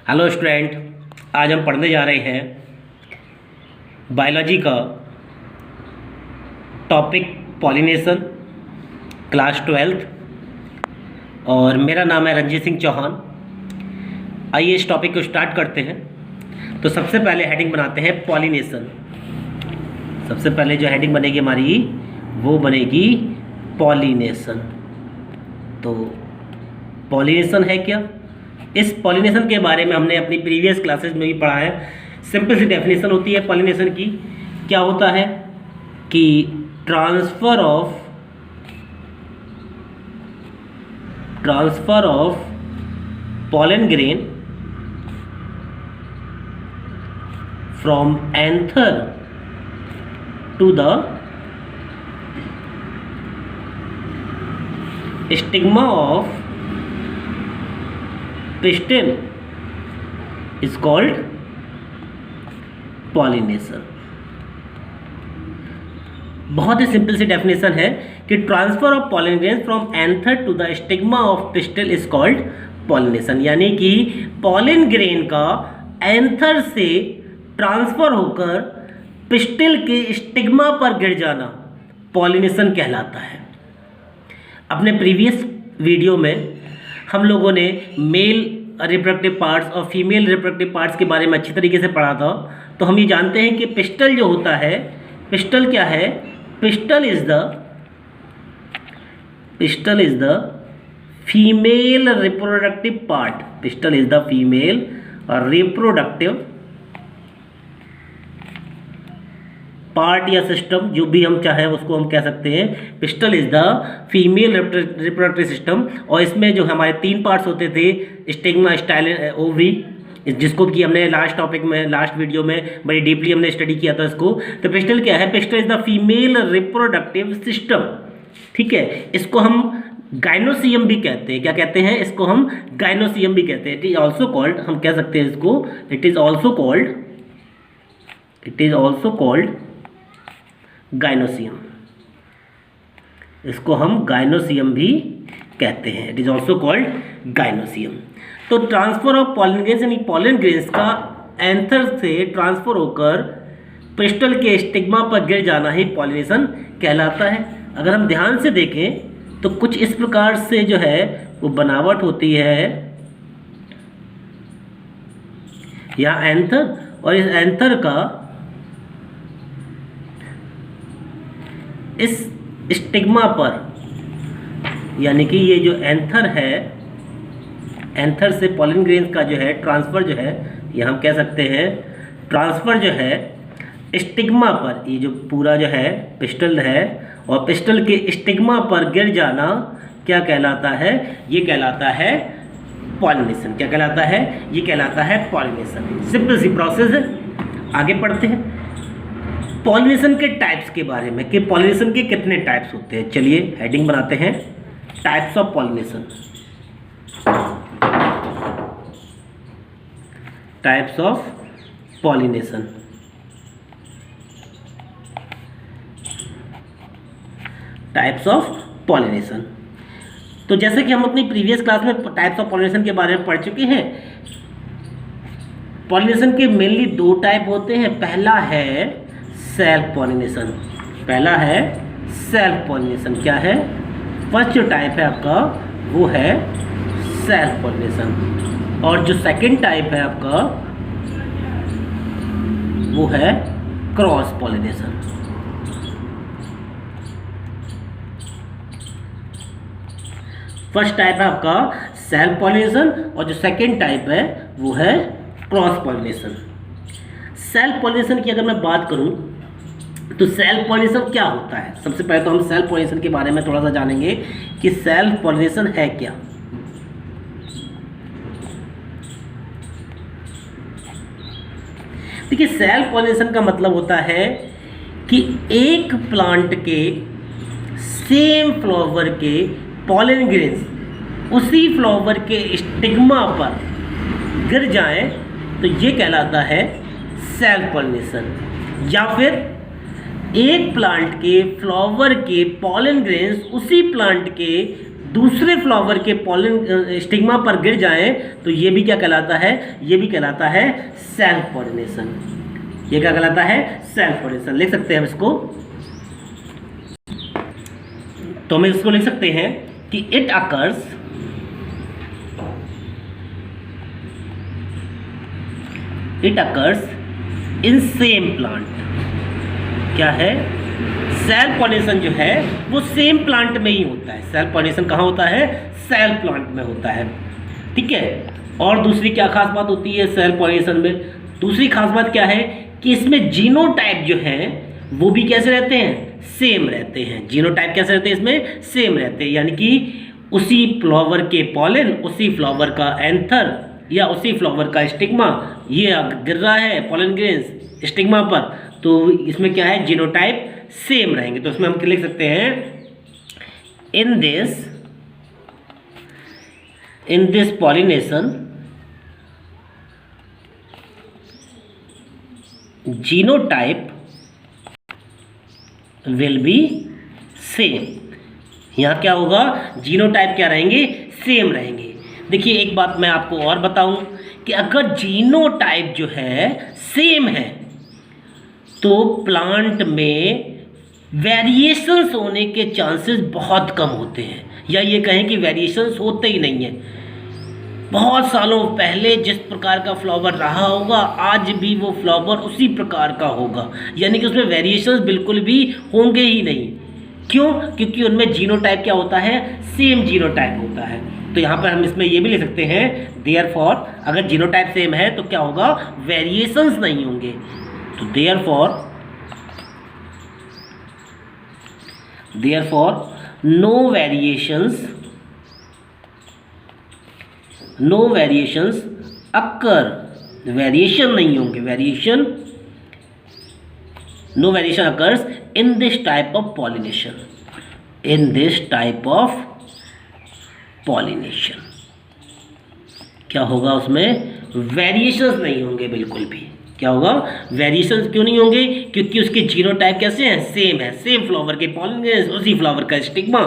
Hello student, आज हम पढ़ने जा रहे हैं बायोलॉजी का टॉपिक पॉलिनेशन, क्लास 12th। और मेरा नाम है रंजीत सिंह चौहान। आइए इस टॉपिक को स्टार्ट करते हैं। तो सबसे पहले हेडिंग बनाते हैं पॉलिनेशन। सबसे पहले जो हेडिंग बनेगी हमारी वो बनेगी पॉलिनेशन। तो पॉलिनेशन है क्या? इस पॉलिनेशन के बारे में हमने अपनी प्रीवियस क्लासेस में भी पढ़ा है। सिंपल सी डेफिनेशन होती है पॉलिनेशन की। क्या होता है कि transfer of pollen grain from anther to the stigma of pistil is called pollination। बहुत ही सिंपल सी डेफिनेशन है कि transfer of pollen grain from anther to the stigma of pistil is called pollination. यानी कि पॉलन ग्रेन का anther से transfer होकर pistil के stigma पर गिर जाना पॉलिनेशन कहलाता है। अपने प्रीवियस वीडियो में हम लोगों ने मेल रिप्रोडक्टिव पार्ट्स और फीमेल रिप्रोडक्टिव पार्ट्स के बारे में अच्छी तरीके से पढ़ा था। तो हम ये जानते हैं कि पिस्टल जो होता है, पिस्टल क्या है? Pistil is the female reproductive part. Pistil is the female reproductive part या सिस्टम, जो भी हम चाहे उसको हम कह सकते हैं। Pistil is the female reproductive system. और इसमें जो हमारे 3 पार्ट्स होते थे, स्टिग्मा, स्टाइलन, ओवरी, जिसको कि हमने लास्ट टॉपिक में, लास्ट वीडियो में बड़ी डीपली हमने स्टडी किया था इसको। तो पिस्टल क्या है? Pistil is the female reproductive system. ठीक है, इसको हम गाइनोसियम भी कहते हैं। क्या कहते हैं? इसको हम गाइनोसियम भी कहते हैं। इट इज ऑल्सो कॉल्ड, हम कह सकते हैं इसको, it is also called gynoecium. इसको हम गाइनोसियम भी कहते हैं। It is also called gynoecium. तो ट्रांसफर ऑफ पॉलन ग्रेन्स, यानी पॉलन ग्रेन्स का एंथर से ट्रांसफर होकर पिस्टल के स्टिग्मा पर गिर जाना ही पॉलिनेशन कहलाता है। अगर हम ध्यान से देखें तो कुछ इस प्रकार से जो है वो बनावट होती है। यहाँ एंथर, और इस एंथर का इस स्टिग्मा पर, यानी कि ये जो एंथर है, एंथर से पॉलन ग्रेन्स का जो है ट्रांसफ़र जो है, ये हम कह सकते हैं ट्रांसफ़र जो है स्टिग्मा पर, ये जो पूरा जो है पिस्टल है और पिस्टल के स्टिग्मा पर गिर जाना क्या कहलाता है? ये कहलाता है पॉलिनेशन। क्या कहलाता है? ये कहलाता है पॉलिनेशन। सिंपल सी प्रोसेस है। आगे पढ़ते हैं पॉलिनेशन के टाइप्स के बारे में, कि पॉलिनेशन के कितने टाइप्स होते हैं। चलिए हेडिंग बनाते हैं, types of pollination. Types of pollination. Types of pollination. तो जैसे कि हम अपनी प्रीवियस क्लास में टाइप्स ऑफ पॉलिनेशन के बारे में पढ़ चुके हैं। पॉलिनेशन के मेनली 2 टाइप होते हैं। पहला है सेल्फ पॉलिनेशन। पहला है सेल्फ पॉलिनेशन। क्या है? फर्स्ट जो टाइप है आपका वो है सेल्फ पॉलिनेशन। और जो सेकंड टाइप है आपका वो है क्रॉस पॉलिनेशन। फर्स्ट टाइप है आपका सेल्फ पॉलिनेशन और जो सेकंड टाइप है वो है क्रॉस पॉलिनेशन। सेल्फ पॉलिनेशन की अगर मैं बात करूं तो सेल्फ पॉलिनेशन क्या होता है? सबसे पहले तो हम सेल्फ पॉलिनेशन के बारे में थोड़ा सा जानेंगे कि सेल्फ पॉलिनेशन है क्या। देखिए, सेल्फ पॉलिनेशन का मतलब होता है कि एक प्लांट के सेम फ्लावर के पॉलन ग्रेन्स उसी फ्लावर के स्टिग्मा पर गिर जाएं तो ये कहलाता है सेल्फ पॉलिनेशन। या फिर एक प्लांट के फ्लावर के पॉलन ग्रेन्स उसी प्लांट के दूसरे फ्लावर के पॉलिन स्टिग्मा पर गिर जाएं तो ये भी क्या कहलाता है, ये भी कहलाता है सेल्फ पॉलिनेशन। ये क्या कहलाता है, सेल्फ पॉलिनेशन। लिख सकते हैं हम इसको, तो हम इसको लिख सकते हैं कि it occurs in same plant. क्या है, सेल्फ पॉलिनेशन जो है वो सेम प्लांट में ही होता है। सेल्फ पॉलिनेशन कहाँ होता है, सेल्फ प्लांट में होता है। ठीक है, और दूसरी क्या खास बात होती है सेल्फ पॉलिनेशन में, दूसरी खास बात क्या है कि इसमें जीनोटाइप जो है वो भी कैसे रहते हैं, सेम रहते हैं। जीनोटाइप कैसे रहते हैं, इसमें सेम रहते हैं, यानी कि उसी फ्लावर के पॉलन, उसी फ्लावर का एंथर या उसी फ्लावर का स्टिग्मा ये गिर रहा है पॉलन ग्रेन्स स्टिग्मा पर, तो इसमें क्या है, जीनोटाइप सेम रहेंगे। तो इसमें हम लिख सकते हैं in this pollination genotype will be same. यहाँ क्या होगा, जीनोटाइप क्या रहेंगे, सेम रहेंगे। देखिए एक बात मैं आपको और बताऊं कि अगर जीनोटाइप जो है सेम है तो प्लांट में वेरिएशंस होने के चांसेस बहुत कम होते हैं, या ये कहें कि वेरिएशंस होते ही नहीं हैं। बहुत सालों पहले जिस प्रकार का फ्लावर रहा होगा आज भी वो फ्लावर उसी प्रकार का होगा, यानी कि उसमें वेरिएशंस बिल्कुल भी होंगे ही नहीं। क्यों, क्योंकि उनमें जीनोटाइप क्या होता है, सेम जीनोटाइप होता है। तो यहाँ पर हम इसमें ये भी लिख सकते हैं देयरफॉर, अगर जीनोटाइप सेम है तो क्या होगा, वेरिएशंस नहीं होंगे। तो therefore no variations occur, variation नहीं होंगे, no variation occurs in this type of pollination. क्या होगा, उसमें वेरिएशंस नहीं होंगे बिल्कुल भी। क्या होगा, वेरिएशंस क्यों नहीं होंगे, क्योंकि उसके जीनोटाइप कैसे हैं, सेम है। सेम फ्लावर के पॉलन ग्रेन्स उसी फ्लावर का स्टिग्मा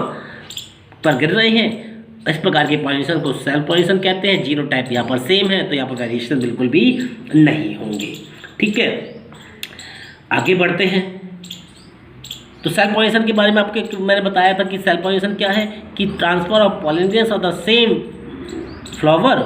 पर गिर रहे हैं। इस प्रकार के पॉलिनेशन को सेल्फ पॉलिनेशन कहते हैं। जीनोटाइप यहाँ पर सेम है तो यहाँ पर वेरिएशन बिल्कुल भी नहीं होंगे। ठीक है, आगे बढ़ते हैं। तो सेल्फ पॉलिनेशन के बारे में आपको मैंने बताया था कि सेल्फ पॉलिनेशन क्या है, कि transfer of pollen grains of the same flower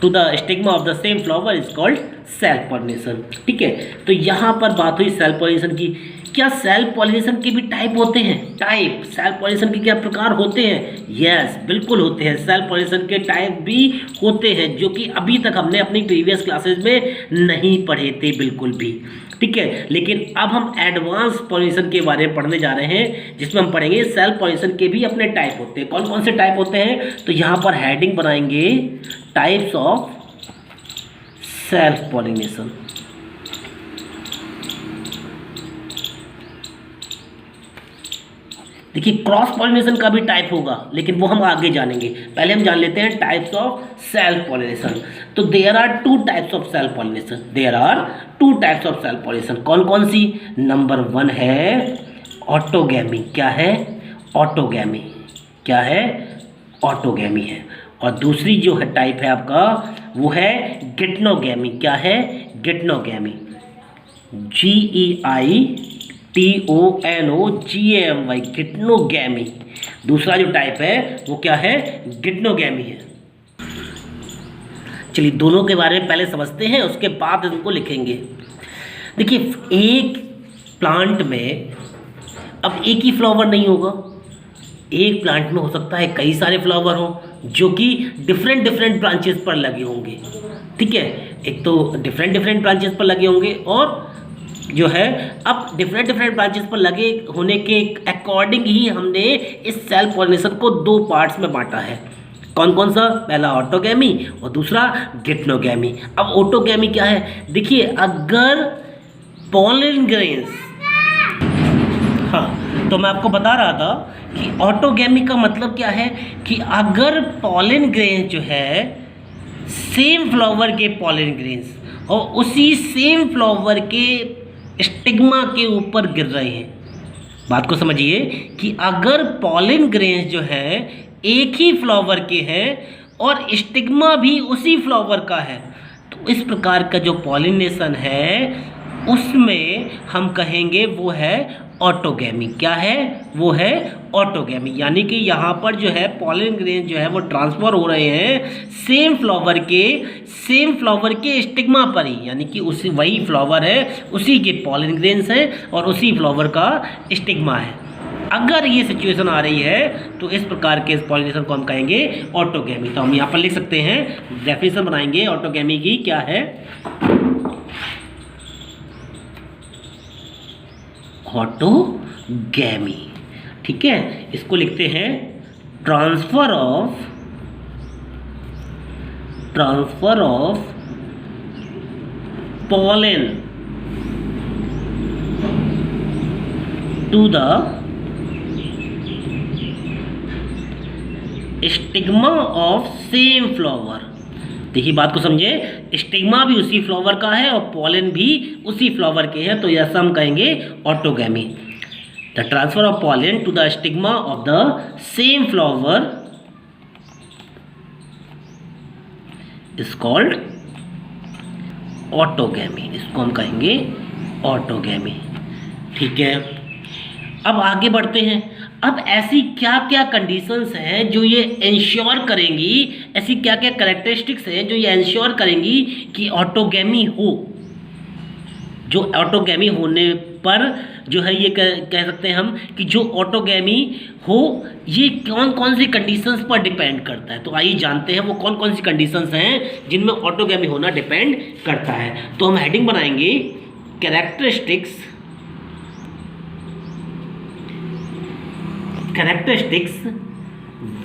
to the stigma of the same flower is called self pollination. ठीक है, तो यहाँ पर बात हुई सेल्फ पॉलिनेशन की। क्या सेल्फ पॉलिनेशन के भी टाइप होते हैं, टाइप सेल्फ पॉलिनेशन के क्या प्रकार होते हैं, यस बिल्कुल होते हैं। सेल्फ पॉलिनेशन के टाइप भी होते हैं जो कि अभी तक हमने अपनी प्रीवियस क्लासेस में नहीं पढ़े थे बिल्कुल भी। ठीक है, लेकिन अब हम एडवांस पॉलिनेशन के बारे में पढ़ने जा रहे हैं जिसमें हम पढ़ेंगे सेल्फ पॉलिनेशन के भी अपने टाइप होते हैं। कौन कौन से टाइप होते हैं, तो यहाँ पर हेडिंग बनाएंगे टाइप्स ऑफ सेल्फ पॉलिनेशन। देखिए क्रॉस पॉलिनेशन का भी टाइप होगा लेकिन वो हम आगे जानेंगे। पहले हम जान लेते हैं टाइप्स ऑफ सेल्फ पॉलिनेशन। तो there are two types of self pollination. कौन कौन सी, नंबर 1 है ऑटोगैमी। क्या है, ऑटोगैमी। क्या है, ऑटोगैमी है। और दूसरी जो है टाइप है आपका वो है गिटनोगैमी। क्या है, गिटनोगैमी, GEITONOGAMY, गिटनोगैमी। दूसरा जो टाइप है वो क्या है, गिटनोगैमी है। चलिए दोनों के बारे में पहले समझते हैं, उसके बाद इनको लिखेंगे। देखिए एक प्लांट में अब एक ही फ्लावर नहीं होगा, एक प्लांट में हो सकता है कई सारे फ्लावर हों जो कि डिफरेंट ब्रांचेस पर लगे होंगे। ठीक है, एक तो डिफरेंट ब्रांचेस पर लगे होंगे और जो है अब डिफरेंट ब्रांचेस पर लगे होने के अकॉर्डिंग ही हमने इस सेल्फ पॉलिनेशन को 2 पार्ट्स में बांटा है। कौन कौन सा, पहला ऑटोगैमी और दूसरा गिटनोगैमी। अब ऑटोगैमी क्या है, देखिए अगर पॉलन ग्रेन्स, हाँ तो मैं आपको बता रहा था कि ऑटोगैमी का मतलब क्या है कि अगर पॉलन ग्रेन्स जो है सेम फ्लावर के पॉलन ग्रेन्स और उसी सेम फ्लावर के स्टिग्मा के ऊपर गिर रहे हैं। बात को समझिए कि अगर पॉलन ग्रेन्स जो है एक ही फ्लावर के हैं और स्टिग्मा भी उसी फ्लावर का है, तो इस प्रकार का जो पॉलिनेशन है उसमें हम कहेंगे वो है ऑटोगैमी। क्या है? वो है ऑटोगैमी। यानी कि यहाँ पर जो है पॉलन ग्रेन जो है वो ट्रांसफर हो रहे हैं सेम फ्लावर के स्टिग्मा पर ही, यानी कि उसी वही फ्लावर है, उसी के पॉलन ग्रेन्स हैं और उसी फ्लावर का स्टिग्मा है। अगर ये सिचुएशन आ रही है तो इस प्रकार के पॉलिनेशन को हम कहेंगे ऑटोगैमी। तो हम यहाँ पर लिख सकते हैं, डेफिनेशन बनाएंगे ऑटोगैमी की। क्या है? ऑटोगैमी। ठीक है, इसको लिखते हैं transfer of pollen to the stigma of same flower. देखिए बात को समझे, स्टिग्मा भी उसी फ्लावर का है और पॉलन भी उसी फ्लावर के हैं, तो यह हम कहेंगे autogamy. The transfer of pollen to the stigma of the same flower is called autogamy. इसको हम कहेंगे ऑटोगैमी। ठीक है, अब आगे बढ़ते हैं। अब ऐसी क्या क्या कंडीशंस हैं जो ये इंश्योर करेंगी, ऐसी क्या क्या कैरेक्टरिस्टिक्स हैं जो ये इंश्योर करेंगी कि ऑटोगैमी हो। जो ऑटोगैमी होने पर जो है ये कह सकते हैं हम कि जो ऑटोगैमी हो ये कौन कौन सी कंडीशंस पर डिपेंड करता है। तो आइए जानते हैं वो कौन कौन सी कंडीशंस हैं जिनमें ऑटोगैमी होना डिपेंड करता है। तो हम हेडिंग बनाएंगे कैरेक्टरिस्टिक्स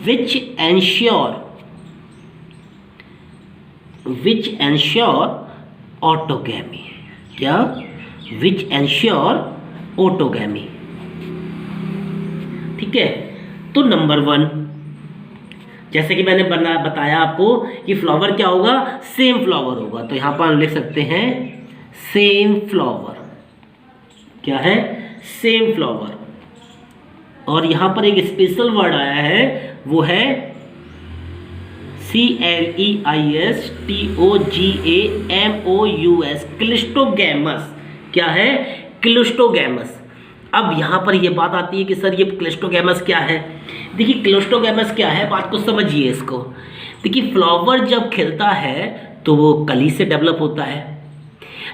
which ensure ऑटोगैमी। क्या? which ensure autogamy. ठीक है, तो नंबर 1, जैसे कि मैंने बताया आपको कि फ्लावर क्या होगा, सेम फ्लावर होगा, तो यहां पर हम लिख सकते हैं सेम फ्लावर। क्या है? Same flower. और यहां पर एक स्पेशल वर्ड आया है, वो है CLEISTOGAMOUS, क्लिस्टोगैमस। क्या है? क्लिस्टोगैमस। अब यहां पर यह बात आती है कि सर ये क्लिस्टोगैमस क्या है। देखिए क्लिस्टोगैमस क्या है, बात को समझिए इसको। देखिए फ्लावर जब खिलता है तो वो कली से डेवलप होता है,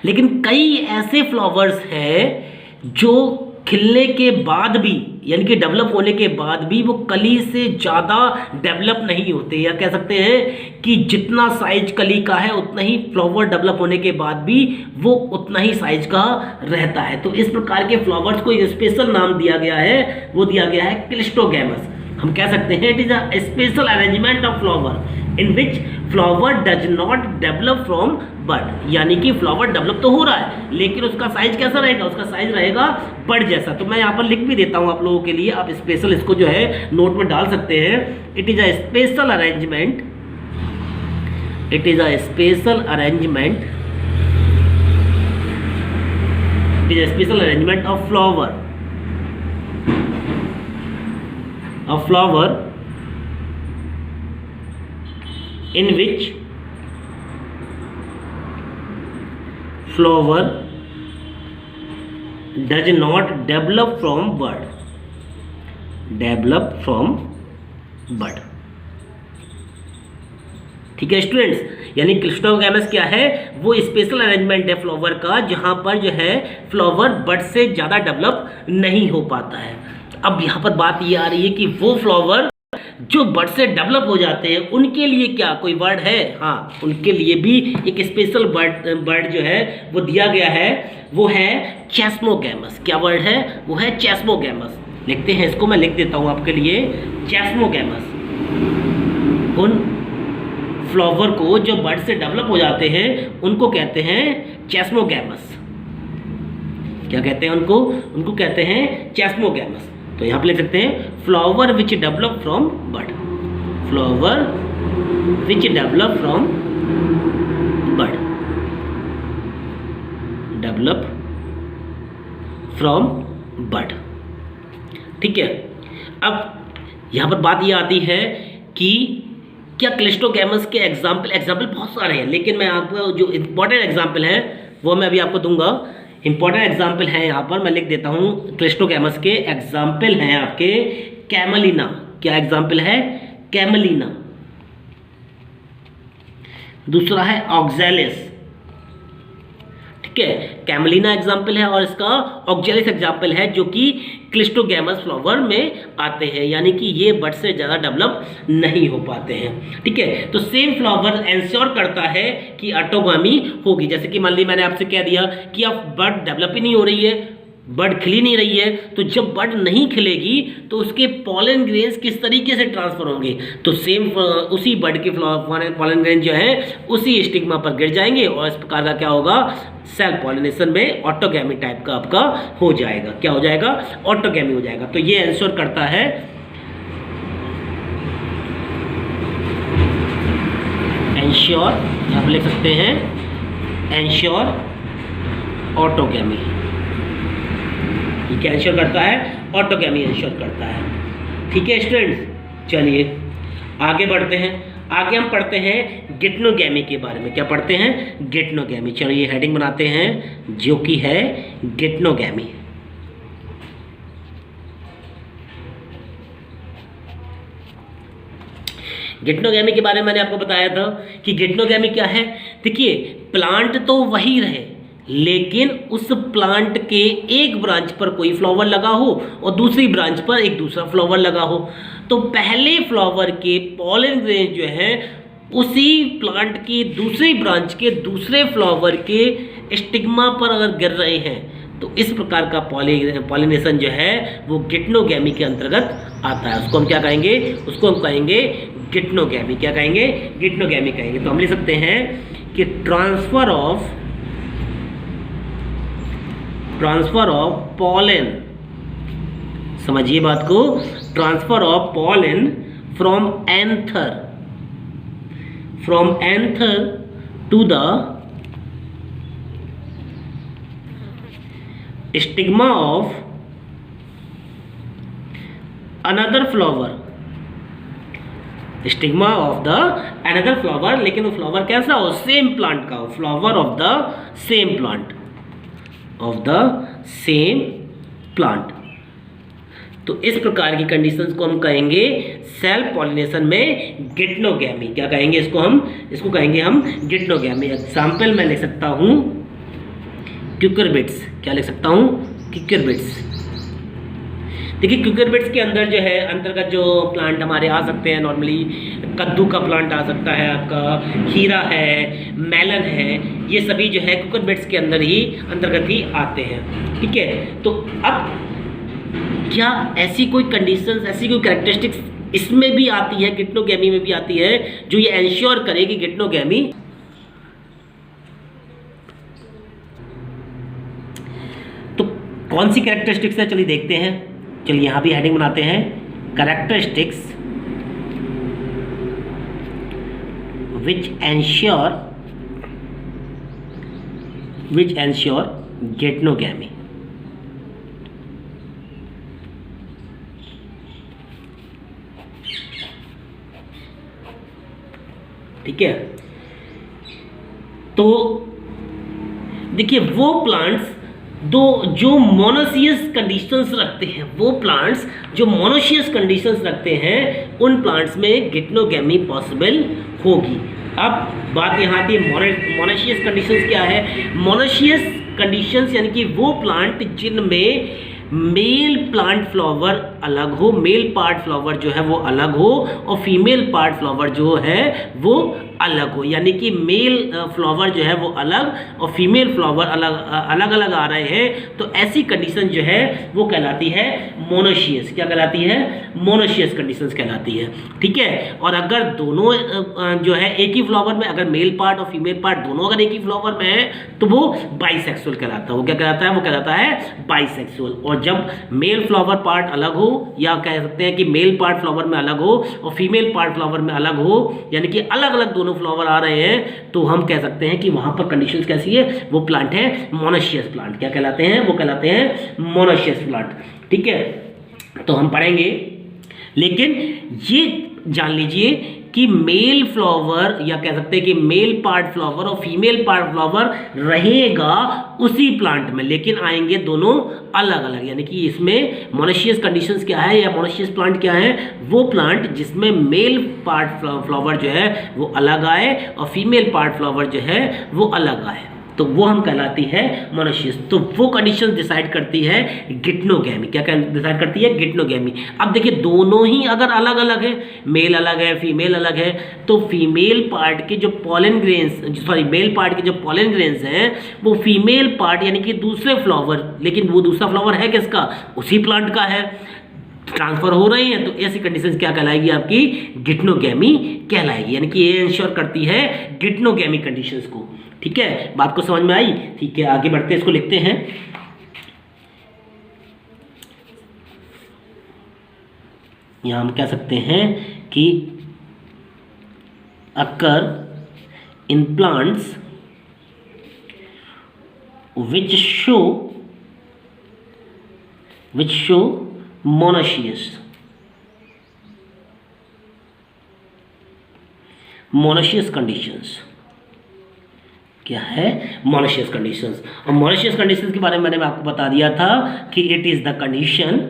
लेकिन कई ऐसे फ्लावर्स हैं जो खिलने के बाद भी, यानी कि डेवलप होने के बाद भी वो कली से ज़्यादा डेवलप नहीं होते, या कह सकते हैं कि जितना साइज कली का है उतना ही फ्लावर डेवलप होने के बाद भी वो उतना ही साइज का रहता है। तो इस प्रकार के फ्लावर्स को एक स्पेशल नाम दिया गया है, वो दिया गया है क्लिस्टोगैमस। हम कह सकते हैं it is a special arrangement of flower in which flower does not develop from bud. यानी कि फ्लावर डेवलप तो हो रहा है लेकिन उसका साइज कैसा रहेगा, उसका साइज रहेगा बड जैसा। तो मैं यहाँ पर लिख भी देता हूँ आप लोगों के लिए, आप स्पेशल इसको जो है नोट में डाल सकते हैं। It is a special arrangement, it is a special arrangement, it is a special arrangement of flower, a flower in which flower does not develop from bud, develop from bud। ठीक है students, यानी cleistogamous क्या है, वो special arrangement है flower का जहां पर जो है फ्लावर बड से ज़्यादा डेवलप नहीं हो पाता है। अब यहाँ पर बात ये आ रही है कि वो फ्लावर जो बड से डेवलप हो जाते हैं उनके लिए क्या कोई वर्ड है? हाँ, उनके लिए भी एक स्पेशल वर्ड जो है वो दिया गया है, वो है चेस्मोगैमस। क्या वर्ड है? वो है चेस्मोगैमस। लिखते हैं इसको, मैं लिख देता हूँ आपके लिए, चेस्मोगैमस। उन फ्लावर को जो बड से डेवलप हो जाते हैं उनको कहते हैं चेस्मोगैमस। क्या कहते हैं उनको? उनको कहते हैं चेस्मोगैमस। तो यहाँ पे लिख सकते हैं flower which develop from bud, flower which develop from bud, develop from bud. ठीक है, अब यहाँ पर बात ये आती है कि क्या क्लिस्टोगैमस के एग्जाम्पल बहुत सारे हैं, लेकिन मैं आपको जो इम्पोर्टेंट एग्जाम्पल है वो मैं अभी आपको दूंगा। इंपॉर्टेंट एग्जाम्पल है यहाँ पर मैं लिख देता हूँ। क्लिस्टोगैमस के एग्जाम्पल हैं आपके कैमलिना। क्या एग्जाम्पल है? कैमलिना। दूसरा है ऑक्जेलिस, ठीक है, कैमलिना एग्जाम्पल है और इसका ऑक्जेलिस एग्जाम्पल है, जो कि क्लिस्टोगैमस फ्लावर में आते हैं, यानी कि ये बड से ज़्यादा डेवलप नहीं हो पाते हैं, ठीक है। तो सेम फ्लावर एंश्योर करता है कि ऑटोगामी होगी। जैसे कि मान ली मैंने आपसे कह दिया कि अब बड डेवलप ही नहीं हो रही है, बड खिली नहीं रही है, तो जब बड नहीं खिलेगी तो उसके पॉलन ग्रेन्स किस तरीके से ट्रांसफर होंगे? तो सेम उसी बड के पॉलन ग्रेन जो है उसी स्टिग्मा पर गिर जाएंगे और इस प्रकार का क्या होगा? सेल्फ पॉलिनेशन में ऑटोगैमी टाइप का आपका हो जाएगा। क्या हो जाएगा? ऑटोगैमी हो जाएगा। तो ये एंश्योर करता है एंश्योर, आप लिख सकते हैं एंश्योर ऑटोगैमी। ये क्या एंश्योर करता है? ऑटोगैमी एंश्योर करता है, ठीक है स्टूडेंट्स। चलिए आगे बढ़ते हैं। आगे हम पढ़ते हैं गिटनोगैमी के बारे में। क्या पढ़ते हैं? गिटनोगैमी। चलिए हेडिंग बनाते हैं जो कि है गिटनोगैमी। गिटनोगैमी के बारे में मैंने आपको बताया था कि गिटनोगैमी क्या है। देखिए प्लांट तो वही रहे, लेकिन उस प्लांट के एक ब्रांच पर कोई फ्लावर लगा हो और दूसरी ब्रांच पर एक दूसरा फ्लावर लगा हो। तो पहले फ्लावर के पॉलन ग्रेन जो है उसी प्लांट की दूसरी ब्रांच के दूसरे फ्लावर के स्टिग्मा पर अगर गिर रहे हैं, तो इस प्रकार का पॉलिनेशन जो है वो गिटनोगैमी के अंतर्गत आता है। उसको हम क्या कहेंगे? उसको हम कहेंगे गिटनोगैमी। क्या कहेंगे? गिटनोगैमी कहेंगे। तो हम लिख सकते हैं कि ट्रांसफर ऑफ पॉलन, समझिए बात को, transfer of pollen from anther to the stigma of another flower, stigma of the another flower, लेकिन वो फ्लावर कैसा हो? सेम प्लांट का हो, flower of the same plant, of the same plant. तो इस प्रकार की कंडीशंस को हम कहेंगे सेल्फ पॉलिनेशन में गिटनोगैमी। क्या कहेंगे इसको? इसको कहेंगे हम गिटनोगैमी। एग्जाम्पल मैं लिख सकता हूं क्यूकरबिट्स। क्या लिख सकता हूं? क्यूकरबिट्स। देखिए क्यूकरबिट्स के अंदर जो है अंतर्गत जो प्लांट हमारे आ सकते हैं, नॉर्मली कद्दू का प्लांट आ सकता है, आपका खीरा है, मेलन है, ये सभी जो है क्यूकरबिट्स के अंतर्गत ही आते हैं, ठीक है। तो अब क्या ऐसी कोई कंडीशंस, ऐसी कोई कैरेक्टरिस्टिक्स इसमें भी आती है, गिटनोगैमी में भी आती है, जो ये एंश्योर करे कि गिटनोगैमी? तो कौन सी कैरेक्टरिस्टिक्स है? चलिए देखते हैं। चलिए यहां भी हेडिंग बनाते हैं कैरेक्टरिस्टिक्स which ensure गिटनोगैमी। ठीक है। तो देखिए वो प्लांट्स जो मोनोसियस कंडीशंस रखते हैं, वो प्लांट्स जो मोनोशियस कंडीशंस रखते हैं, उन प्लांट्स में गिटनोगैमी पॉसिबल होगी। अब बात यहाँ आती है मोनोशियस कंडीशंस क्या है? मोनोशियस कंडीशंस यानी कि वो प्लांट जिनमें मेल प्लांट फ्लावर अलग हो, मेल पार्ट फ्लावर जो है वो अलग हो और फीमेल पार्ट फ्लावर जो है वो अलग हो, यानी कि मेल फ्लावर जो है वो अलग और फीमेल फ्लावर अलग अलग आ रहे हैं। तो ऐसी कंडीशन जो है वो कहलाती है मोनोशियस। क्या कहलाती है? मोनोशियस कंडीशंस कहलाती है, ठीक है। और अगर दोनों जो है एक ही फ्लावर में, अगर मेल पार्ट और फीमेल पार्ट दोनों अगर एक ही फ्लावर में है, तो वो बाइसेक्सुअल कहलाता है। वो क्या कहलाता है? वो कहलाता है बाइसेक्सुअल। और जब मेल फ्लावर पार्ट अलग हो, या कह सकते हैं कि मेल पार्ट फ्लावर में अलग हो और फीमेल पार्ट फ्लावर में अलग हो, यानी कि अलग अलग दोनों फ्लावर आ रहे हैं, तो हम कह सकते हैं कि वहां पर कंडीशंस कैसी है? वो प्लांट है मोनोशियस प्लांट। क्या कहलाते हैं? वो कहलाते हैं मोनोशियस प्लांट, ठीक है। तो हम पढ़ेंगे लेकिन ये जान लीजिए कि मेल फ्लावर या कह सकते हैं कि मेल पार्ट फ्लावर और फीमेल पार्ट फ्लावर रहेगा उसी प्लांट में, लेकिन आएंगे दोनों अलग अलग। यानी कि इसमें मोनोशियस कंडीशंस क्या है या मोनोशियस प्लांट क्या है, वो प्लांट जिसमें मेल पार्ट फ्लावर जो है वो अलग आए और फीमेल पार्ट फ्लावर जो है वो अलग आए, तो वो हम कहलाती है मोनोशियस। तो वो कंडीशन डिसाइड करती है गिटनोगैमी। क्या डिसाइड करती है? गिटनोगैमी। अब देखिए दोनों ही अगर अलग अलग है, मेल अलग है फीमेल अलग है, तो फीमेल पार्ट के जो pollen grains, sorry male part के जो पॉलन ग्रेन्स हैं वो फीमेल पार्ट यानी कि दूसरे फ्लावर, लेकिन वो दूसरा फ्लावर है किसका? उसी प्लांट का है, ट्रांसफर हो रहे हैं, तो ऐसी कंडीशंस क्या कहलाएगी? आपकी गिटनोगैमी कहलाएगी। यानी कि ये इंश्योर करती है गिटनोगैमी कंडीशंस को। ठीक है, बात को समझ में आई? ठीक है, आगे बढ़ते हैं, इसको लिखते हैं। यहां हम कह सकते हैं कि occur in plants which show monoecious conditions। क्या है? Monoecious conditions. और मोनोशियस कंडीशंस के बारे में मैंने आपको बता दिया था कि it is the condition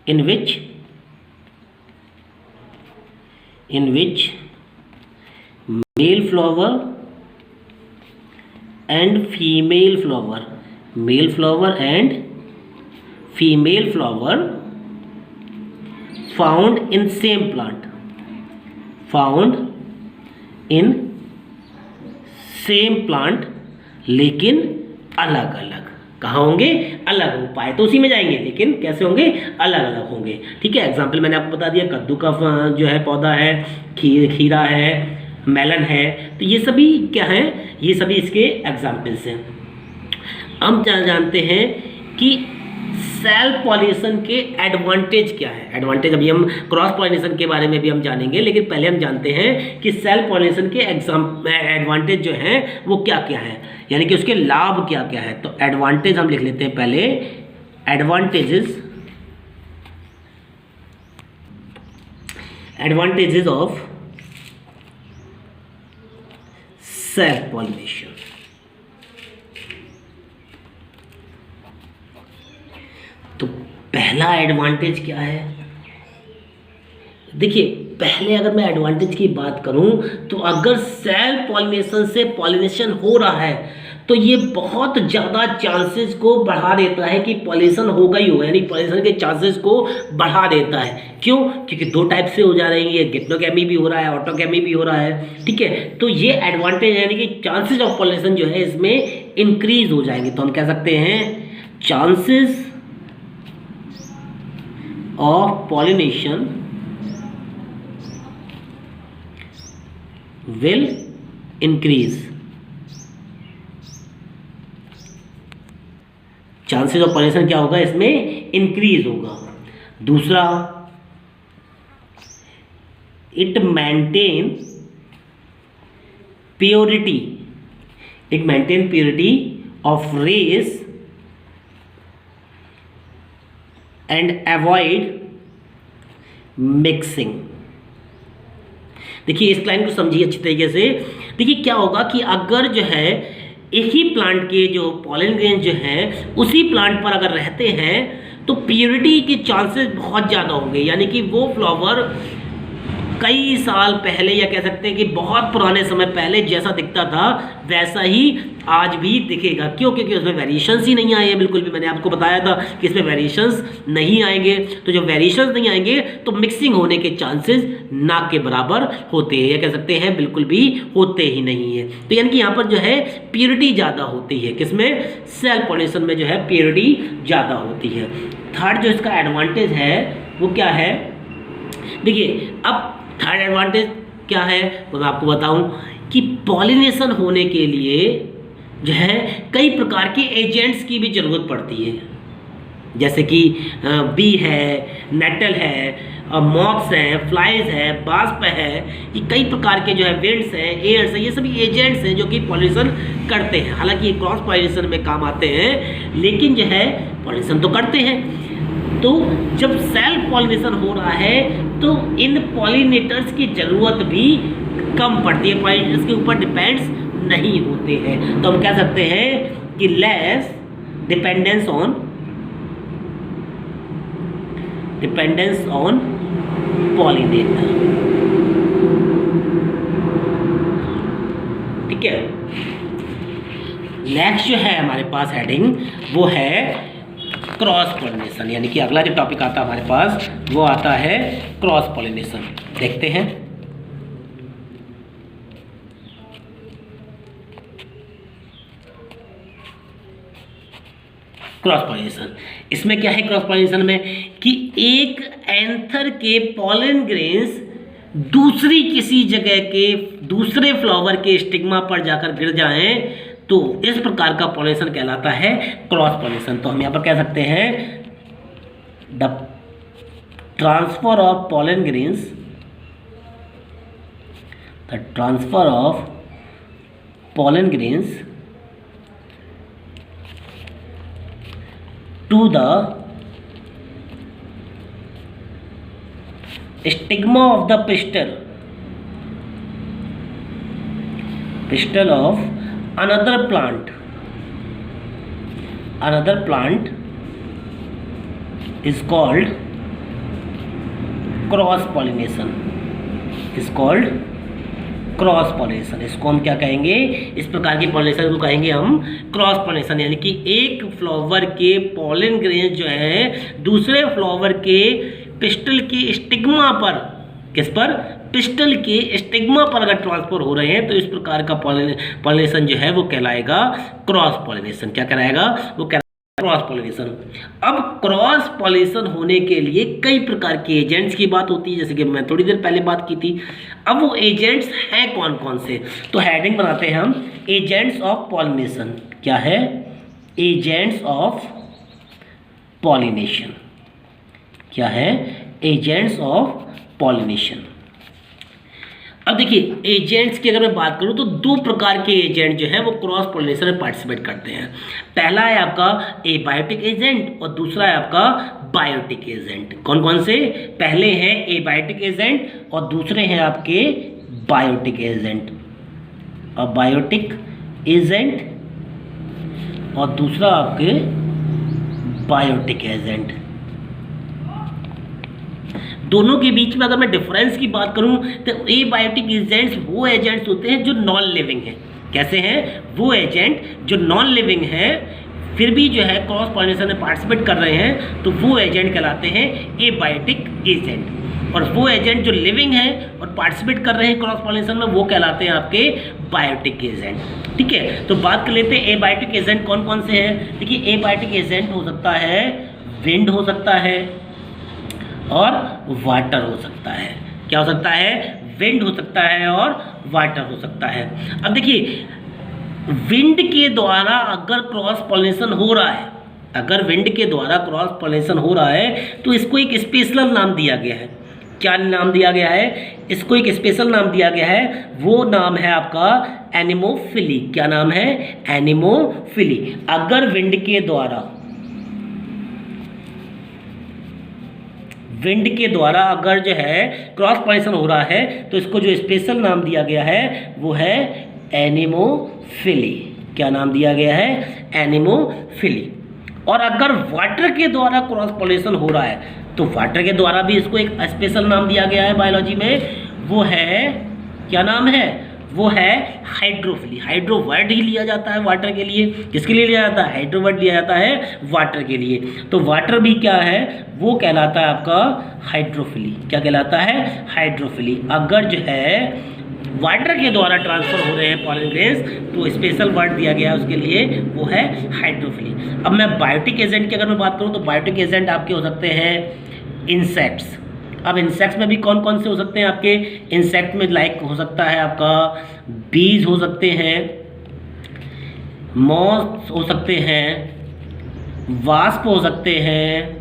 in which male flower and female flower, male flower and female flower found in same plant, found in same plant, लेकिन अलग अलग। कहाँ होंगे? अलग हो पाए तो उसी में जाएंगे, लेकिन कैसे होंगे? अलग अलग होंगे। ठीक है, एग्जाम्पल मैंने आपको बता दिया, कद्दू का जो है पौधा है, खीरा है, मेलन है, तो ये सभी क्या है? ये सभी इसके एग्जाम्पल्स हैं। हम जानते हैं कि सेल्फ पॉलिनेशन के एडवांटेज क्या है। एडवांटेज अभी हम क्रॉस पॉलिनेशन के बारे में भी हम जानेंगे, लेकिन पहले हम जानते हैं कि सेल्फ पॉलिनेशन के एडवांटेज जो हैं वो क्या क्या है, यानी कि उसके लाभ क्या क्या है। तो एडवांटेज हम लिख लेते हैं पहले। Advantages of self pollination. तो पहला एडवांटेज क्या है? देखिए, पहले अगर मैं एडवांटेज की बात करूं तो अगर सेल्फ पॉलिनेशन से पॉलिनेशन हो रहा है तो ये बहुत ज़्यादा चांसेस को बढ़ा देता है कि पॉलिनेशन होगा ही होगा, यानी पॉलिनेशन के चांसेस को बढ़ा देता है। क्यों? क्योंकि दो टाइप से हो जा रही है, गिप्नोगैमी भी हो रहा है, ऑटोगैमी भी हो रहा है। ठीक है, तो ये एडवांटेज यानी कि चांसेस ऑफ पॉलिनेशन जो है इसमें इंक्रीज हो जाएंगे। तो हम कह सकते हैं chances of pollination will increase. Chances of pollination क्या होगा? इसमें इंक्रीज होगा। दूसरा, it maintain purity, of race and avoid mixing. देखिए, इस लाइन को समझिए अच्छी तरीके से। देखिए क्या होगा कि अगर जो है एक ही प्लांट के जो पॉलन ग्रेन जो हैं उसी प्लांट पर अगर रहते हैं तो प्योरिटी के चांसेस बहुत ज़्यादा होंगे, यानी कि वो फ्लावर कई साल पहले या कह सकते हैं कि बहुत पुराने समय पहले जैसा दिखता था वैसा ही आज भी दिखेगा। क्यों? क्योंकि उसमें वेरिएशंस ही नहीं आए हैं बिल्कुल भी। मैंने आपको बताया था कि इसमें वेरिएशंस नहीं आएंगे, तो जब वेरिएशंस नहीं आएंगे तो मिक्सिंग होने के चांसेस ना के बराबर होते हैं, या कह सकते हैं बिल्कुल भी होते ही नहीं है। तो यानी कि यहाँ पर जो है प्योरिटी ज़्यादा होती है। किसमें? सेल्फ पॉलिनेशन में जो है प्योरिटी ज़्यादा होती है। थर्ड जो इसका एडवांटेज है वो क्या है? देखिए, अब थर्ड एडवांटेज क्या है तो मैं आपको बताऊं कि पॉलिनेशन होने के लिए जो है कई प्रकार के एजेंट्स की भी ज़रूरत पड़ती है, जैसे कि बी है, नेटल है, मॉथ्स हैं, फ्लाइज है, बास्प है, ये कई प्रकार के जो है विंड्स हैं, एयर्स हैं, ये सभी एजेंट्स हैं जो कि पॉलिनेशन करते हैं। हालांकि ये क्रॉस पॉलिनेशन में काम आते हैं, लेकिन जो है पॉलिनेशन तो करते हैं। तो जब सेल्फ पॉलिनेशन हो रहा है तो इन पॉलिनेटर्स की ज़रूरत भी कम पड़ती है, पॉलिनेटर्स के ऊपर डिपेंड्स नहीं होते हैं। तो हम कह सकते हैं कि लेस डिपेंडेंस ऑन पॉलिनेटर। ठीक है, नेक्स्ट जो है हमारे पास हेडिंग वो है क्रॉस पॉलिनेशन, यानी कि अगला जो टॉपिक आता है हमारे पास वो आता है क्रॉस पॉलिनेशन। देखते हैं क्रॉस पॉलिनेशन। इसमें क्या है क्रॉस पॉलिनेशन में कि एक एंथर के पॉलन ग्रेन्स दूसरी किसी जगह के दूसरे फ्लावर के स्टिग्मा पर जाकर गिर जाएं, तो इस प्रकार का पॉलिनेशन कहलाता है क्रॉस पॉलिनेशन। तो हम यहाँ पर कह सकते हैं the transfer of pollen grains, the transfer of pollen grains to the stigma of the pistil of another plant is called cross pollination, cross pollination. इसको हम क्या कहेंगे, इस प्रकार की पॉलिनेशन को कहेंगे हम क्रॉस पॉलिनेशन, यानी कि एक फ्लावर के पॉलन ग्रेन जो है दूसरे फ्लावर के पिस्टल के स्टिग्मा पर, किस पर, पिस्टल के स्टिग्मा पर अगर ट्रांसफर हो रहे हैं तो इस प्रकार का पॉलिनेशन जो है वो कहलाएगा क्रॉस पॉलिनेशन। क्या कहलाएगा, वो क्रॉस पॉलिनेशन। अब क्रॉस पॉलिनेशन होने के लिए कई प्रकार के एजेंट्स की बात होती है, जैसे कि मैं थोड़ी देर पहले बात की थी। अब वो एजेंट्स हैं कौन कौन से, तो हेडिंग बनाते हैं हम एजेंट्स ऑफ पॉलिनेशन। क्या है, एजेंट्स ऑफ पॉलिनेशन। क्या है, एजेंट्स ऑफ पॉलिनेशन। अब देखिए एजेंट्स की अगर मैं बात करूं तो दो प्रकार के एजेंट जो हैं वो क्रॉस पॉलिनेशन में पार्टिसिपेट करते हैं। पहला है आपका एबायोटिक एजेंट और दूसरा है आपका बायोटिक एजेंट। कौन कौन से, पहले हैं एबायोटिक एजेंट और दूसरे हैं आपके बायोटिक एजेंट। और बायोटिक एजेंट और दूसरा आपके बायोटिक एजेंट। दोनों के बीच में अगर मैं डिफरेंस की बात करूं तो एबायोटिक एजेंट्स वो एजेंट्स होते हैं जो नॉन लिविंग हैं। कैसे हैं, वो एजेंट जो नॉन लिविंग हैं फिर भी जो है क्रॉस पॉलिनेशन में पार्टिसिपेट कर रहे हैं तो वो एजेंट कहलाते हैं एबायोटिक एजेंट। और वो एजेंट जो लिविंग हैं और पार्टिसिपेट कर रहे हैं क्रॉस पॉलिनेशन में वो कहलाते हैं आपके बायोटिक एजेंट। ठीक है, तो बात कर लेते हैं एबायोटिक एजेंट कौन कौन से हैं। देखिए एबायोटिक एजेंट हो सकता है विंड हो सकता है और वाटर हो सकता है। क्या हो सकता है, विंड हो सकता है और वाटर हो सकता है। अब देखिए विंड के द्वारा अगर क्रॉस पॉलिनेशन हो रहा है, अगर विंड के द्वारा क्रॉस पॉलिनेशन हो रहा है तो इसको एक स्पेशल नाम दिया गया है। क्या नाम दिया गया है, इसको एक स्पेशल नाम दिया गया है, वो नाम है आपका एनिमोफिली। क्या नाम है, एनिमोफिली। अगर विंड के द्वारा अगर जो है क्रॉस पॉलिनेशन हो रहा है तो इसको जो स्पेशल नाम दिया गया है वो है एनिमोफिली। क्या नाम दिया गया है, एनिमोफिली। और अगर वाटर के द्वारा क्रॉस पॉलिनेशन हो रहा है तो वाटर के द्वारा भी इसको एक स्पेशल नाम दिया गया है बायोलॉजी में, वो है, क्या नाम है, वो है हाइड्रोफिली। हाइड्रो वर्ड ही लिया जाता है वाटर के लिए। किसके लिए लिया जाता है, हाइड्रो वर्ड लिया जाता है वाटर के लिए। तो वाटर भी क्या है, वो कहलाता है आपका हाइड्रोफिली। क्या कहलाता है, हाइड्रोफिली। अगर जो है वाटर के द्वारा ट्रांसफर हो रहे हैं पॉलन ग्रेन्स तो स्पेशल वर्ड दिया गया है उसके लिए, वो है हाइड्रोफिली। अब मैं बायोटिक एजेंट की अगर मैं बात करूँ तो बायोटिक एजेंट आपके हो सकते हैं इंसेक्ट्स। अब इंसेक्ट्स में भी कौन कौन से हो सकते हैं आपके, इंसेक्ट में लाइक हो सकता है आपका बीज हो सकते हैं, मॉथ हो सकते हैं, वास्प हो सकते हैं,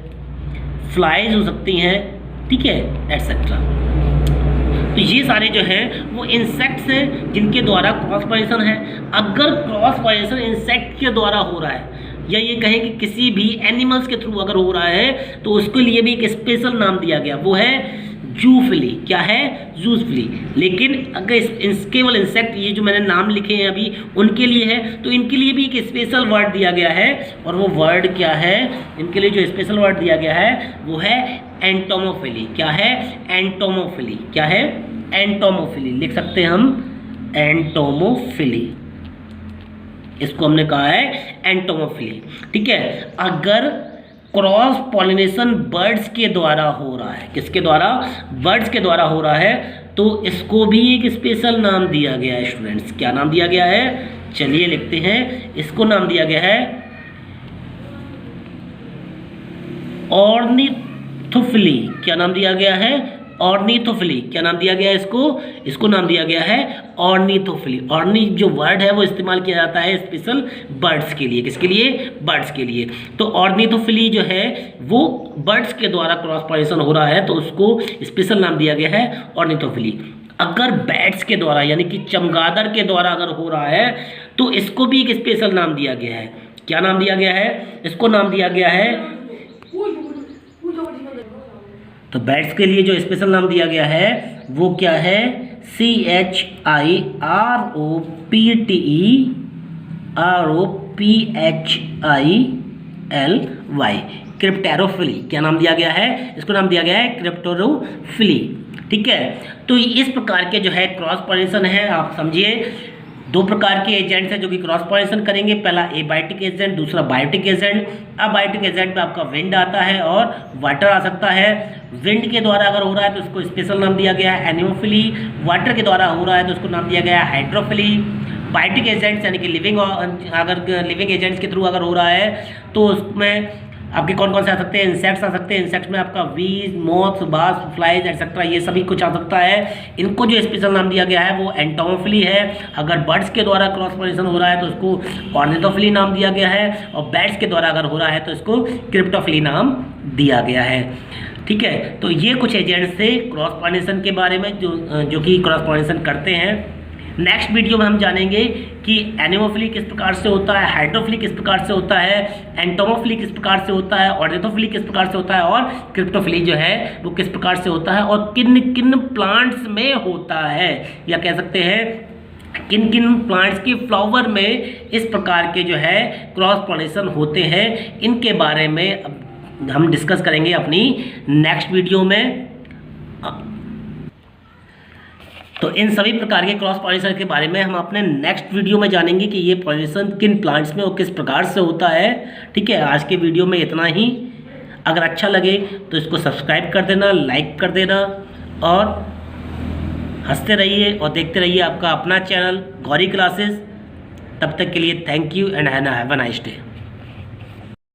फ्लाइज हो सकती हैं, ठीक है, एटसेट्रा। तो ये सारे जो हैं वो इंसेक्ट्स हैं जिनके द्वारा क्रॉस पॉलिनेशन है। अगर क्रॉस पॉलिनेशन इंसेक्ट के द्वारा हो रहा है या ये कहें कि किसी भी एनिमल्स के थ्रू अगर हो रहा है तो उसके लिए भी एक स्पेशल नाम दिया गया, वो है जूफिली। क्या है? जूफिली। लेकिन अगर केवल इंसेक्ट, ये जो मैंने नाम लिखे हैं अभी, उनके लिए है, तो इनके लिए भी एक स्पेशल वर्ड दिया गया है, और वो वर्ड क्या है? इनके लिए जो स्पेशल वर्ड दिया गया है वो है एंटोमोफिली। क्या है? एंटोमोफिली। क्या है? एंटोमोफिली। लिख सकते हैं हम एंटोमोफिली, इसको हमने कहा है एंटोमोफिली। ठीक है। अगर क्रॉस पॉलिनेशन बर्ड्स के द्वारा हो रहा है, किसके द्वारा? बर्ड्स के द्वारा हो रहा है, तो इसको भी एक स्पेशल नाम दिया गया है स्टूडेंट्स। क्या नाम दिया गया है? चलिए लिखते हैं। इसको नाम दिया गया है ऑर्निथोफिली। क्या नाम दिया गया है? ऑर्निथोफिली। क्या नाम दिया गया है इसको नाम दिया गया है ऑर्निथोफिली। ऑर्नी जो वर्ड है वो इस्तेमाल किया जाता है स्पेशल बर्ड्स के लिए। किसके लिए? बर्ड्स के लिए। तो ऑर्निथोफिली जो है वो बर्ड्स के द्वारा क्रॉस पॉलिनेशन हो रहा है, तो उसको स्पेशल नाम दिया गया है ऑर्निथोफिली। अगर बैट्स के द्वारा यानी कि चमगादड़ के द्वारा अगर हो रहा है तो इसको भी एक स्पेशल नाम दिया गया है। क्या नाम दिया गया है? इसको नाम दिया गया है, तो बैट्स के लिए जो स्पेशल नाम दिया गया है वो क्या है? CHIROPTEROPHILY, क्रिप्टेरोफिली। क्या नाम दिया गया है? इसको नाम दिया गया है क्रिप्टेरोफिली। ठीक है। तो इस प्रकार के जो है क्रॉस पॉलिनेशन है, आप समझिए दो प्रकार के एजेंट्स हैं जो कि क्रॉस पॉलिनेशन करेंगे। पहला एबायोटिक एजेंट, दूसरा बायोटिक एजेंट। अबायोटिक एजेंट में आपका विंड आता है और वाटर आ सकता है। विंड के द्वारा अगर हो रहा है तो उसको स्पेशल नाम दिया गया है एनिमोफिली। वाटर के द्वारा हो रहा है तो उसको नाम दिया गया है हाइड्रोफिली। बायोटिक एजेंट्स यानी कि अगर लिविंग एजेंट्स के थ्रू अगर हो रहा है तो उसमें आपके कौन कौन से आ सकते हैं? इंसेक्ट्स आ सकते हैं। इंसेक्ट्स में आपका वीज, मोथ्स, बास, फ्लाइज एटसेट्रा, ये सभी कुछ आ सकता है। इनको जो स्पेशल नाम दिया गया है वो एंटोमोफिली है। अगर बर्ड्स के द्वारा क्रॉस पॉलिनेशन हो रहा है तो उसको ऑर्निथोफिली नाम दिया गया है, और बैट्स के द्वारा अगर हो रहा है तो इसको क्रिप्टोफिली नाम दिया गया है। ठीक है। तो ये कुछ एजेंट्स थे क्रॉस पॉलिनेशन के बारे में जो कि क्रॉस पॉलिनेशन करते हैं। नेक्स्ट वीडियो में हम जानेंगे कि एनिमोफिली किस प्रकार से होता है, हाइड्रोफिली किस प्रकार से होता है, एंटोमोफिली किस प्रकार से होता है, ऑर्निथोफिली किस प्रकार से होता है, और क्रिप्टोफिली जो है वो किस प्रकार से होता है, और किन किन प्लांट्स में होता है, या कह सकते हैं किन किन प्लांट्स के फ्लावर में इस प्रकार के जो है क्रॉस पॉलिनेशन होते हैं। इनके बारे में हम डिस्कस करेंगे अपनी नेक्स्ट वीडियो में। तो इन सभी प्रकार के क्रॉस पॉलिनेशन के बारे में हम अपने नेक्स्ट वीडियो में जानेंगे कि ये पॉलिनेशन किन प्लांट्स में और किस प्रकार से होता है। ठीक है। आज के वीडियो में इतना ही। अगर अच्छा लगे तो इसको सब्सक्राइब कर देना, लाइक कर देना, और हंसते रहिए और देखते रहिए आपका अपना चैनल गौरी क्लासेस। तब तक के लिए thank you and have a nice day.